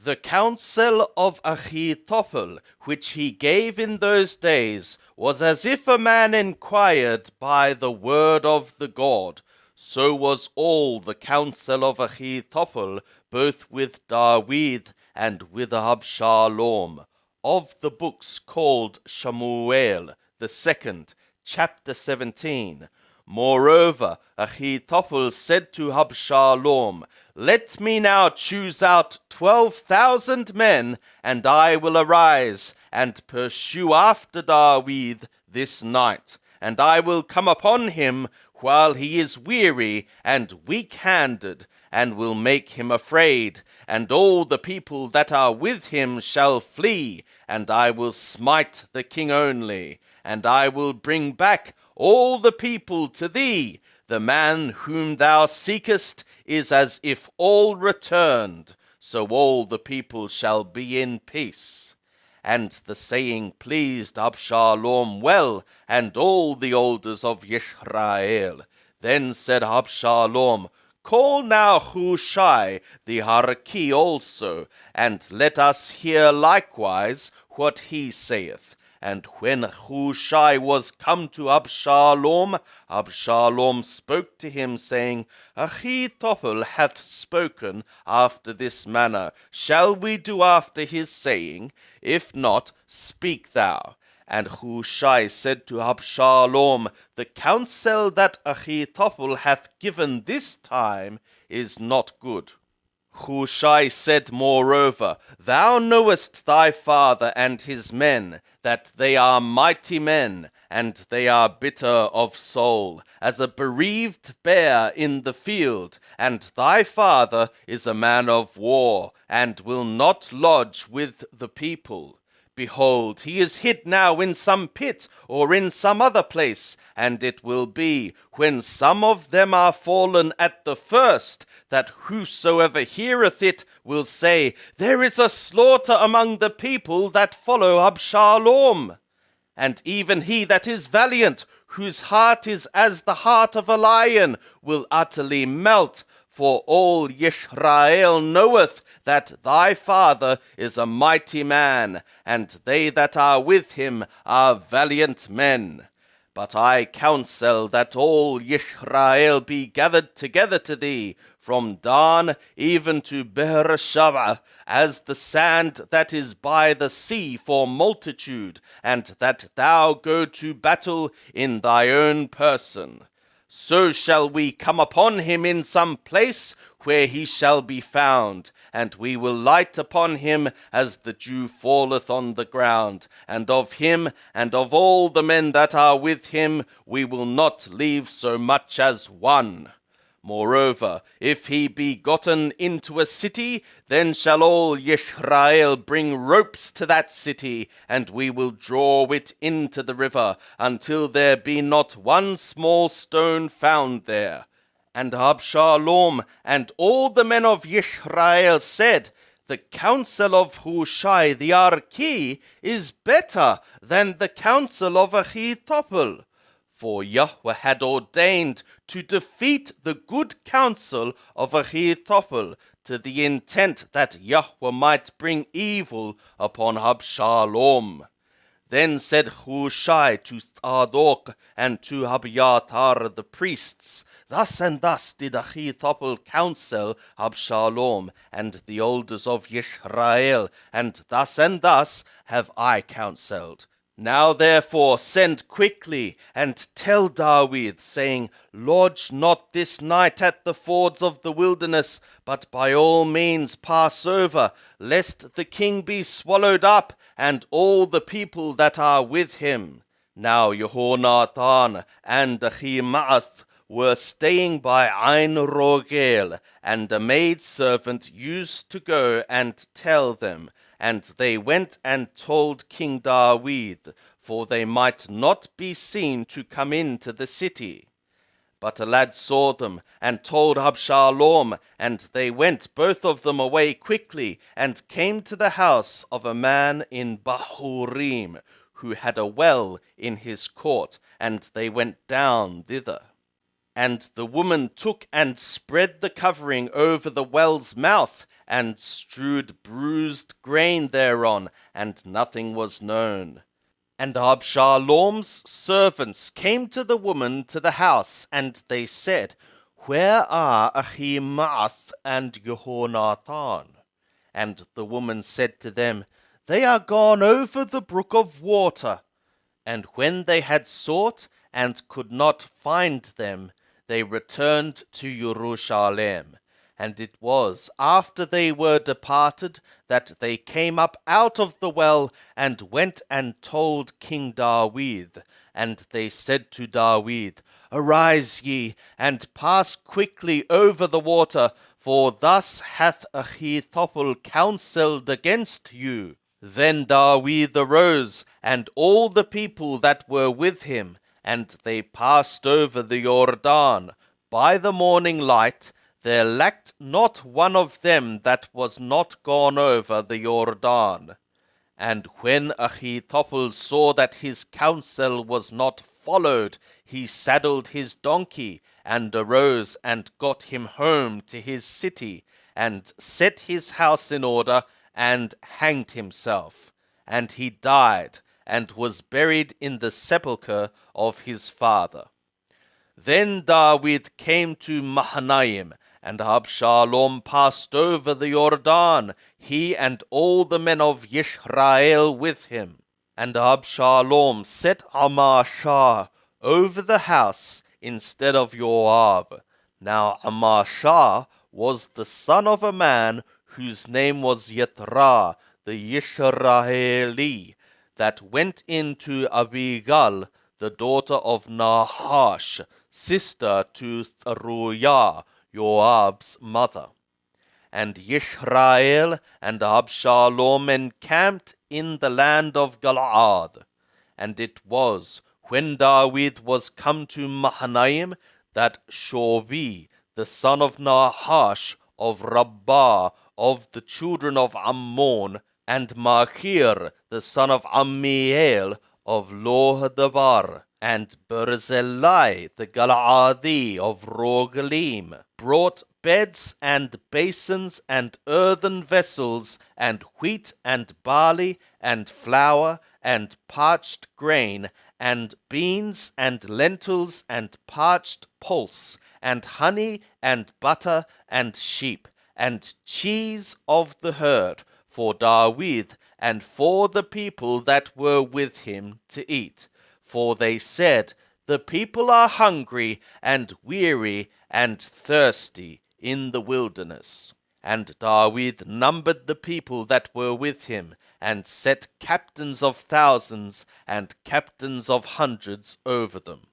The counsel of Ahithophel, which he gave in those days, was as if a man inquired by the word of the God. So was all the counsel of Ahithophel, both with David and with Absalom. Of the books called Shamuel the second, chapter 17. Moreover, Ahithophel said to Absalom, Let me now choose out 12,000 men, and I will arise and pursue after David this night, and I will come upon him while he is weary and weak-handed, and will make him afraid, and all the people that are with him shall flee, and I will smite the king only, and I will bring back all the people to thee. The man whom thou seekest is as if all returned, so all the people shall be in peace. And the saying pleased Absalom well, and all the elders of Israel. Then said Absalom, Call now Hushai the Archi also, and let us hear likewise what he saith. And when Hushai was come to Absalom, Absalom spoke to him, saying, Ahithophel hath spoken after this manner. Shall we do after his saying? If not, speak thou. And Hushai said to Absalom, The counsel that Ahithophel hath given this time is not good. Hushai said moreover, Thou knowest thy father and his men, that they are mighty men, and they are bitter of soul, as a bereaved bear in the field, and thy father is a man of war, and will not lodge with the people. Behold, he is hid now in some pit, or in some other place, and it will be, when some of them are fallen at the first, that whosoever heareth it will say, There is a slaughter among the people that follow Absalom. And even he that is valiant, whose heart is as the heart of a lion, will utterly melt, for all Israel knoweth that thy father is a mighty man, and they that are with him are valiant men. But I counsel that all Israel be gathered together to thee, from Dan even to Beersheba, as the sand that is by the sea for multitude, and that thou go to battle in thy own person. So shall we come upon him in some place where he shall be found, and we will light upon him as the dew falleth on the ground, and of him and of all the men that are with him we will not leave so much as one. Moreover, if he be gotten into a city, then shall all Israel bring ropes to that city, and we will draw it into the river, until there be not one small stone found there. And Absalom and all the men of Israel said, The counsel of Hushai the Archi is better than the counsel of Ahithophel. For Yahweh had ordained to defeat the good counsel of Ahithophel, to the intent that Yahweh might bring evil upon Absalom. Then said Hushai to Zadok and to Abiathar the priests, Thus and thus did Ahithophel counsel Absalom and the elders of Israel, and thus have I counselled. Now therefore send quickly, and tell David, saying, Lodge not this night at the fords of the wilderness, but by all means pass over, lest the king be swallowed up, and all the people that are with him. Now Jehonathan and Ahimaaz were staying by Ein Rogel, and a maidservant used to go and tell them. And they went and told King David, for they might not be seen to come into the city. But a lad saw them, and told Absalom, and they went both of them away quickly, and came to the house of a man in Bahurim, who had a well in his court, and they went down thither. And the woman took and spread the covering over the well's mouth, and strewed bruised grain thereon, and nothing was known. And Absalom's servants came to the woman to the house, and they said, Where are Ahimaaz and Jehonathan? And the woman said to them, They are gone over the brook of water. And when they had sought and could not find them, they returned to Jerusalem. And it was after they were departed that they came up out of the well, and went and told King David. And they said to David, Arise ye, and pass quickly over the water, for thus hath Ahithophel counselled against you. Then David arose, and all the people that were with him, and they passed over the Jordan. By the morning light there lacked not one of them that was not gone over the Jordan. And when Ahithophel saw that his counsel was not followed, he saddled his donkey, and arose and got him home to his city, and set his house in order, and hanged himself. And he died, and was buried in the sepulchre of his father. Then David came to Mahanaim, and Absalom passed over the Jordan, he and all the men of Israel with him. And Absalom set Amashah over the house instead of Joab. Now Amashah was the son of a man whose name was Yethra, the Yisraeli, that went in to Abigail, the daughter of Nahash, sister to Zeruiah, Joab's mother. And Israel and Absalom encamped in the land of Galaad. And it was, when David was come to Mahanaim, that Shobi, the son of Nahash, of Rabbah, of the children of Ammon, and Machir, the son of Ammiel, of Lodebar, and Barzillai, the Galaadi of Rogelim, brought beds and basins and earthen vessels, and wheat and barley and flour and parched grain, and beans and lentils and parched pulse, and honey and butter and sheep, and cheese of the herd, for David and for the people that were with him to eat. For they said, The people are hungry and weary and thirsty in the wilderness. And David numbered the people that were with him, and set captains of thousands and captains of hundreds over them.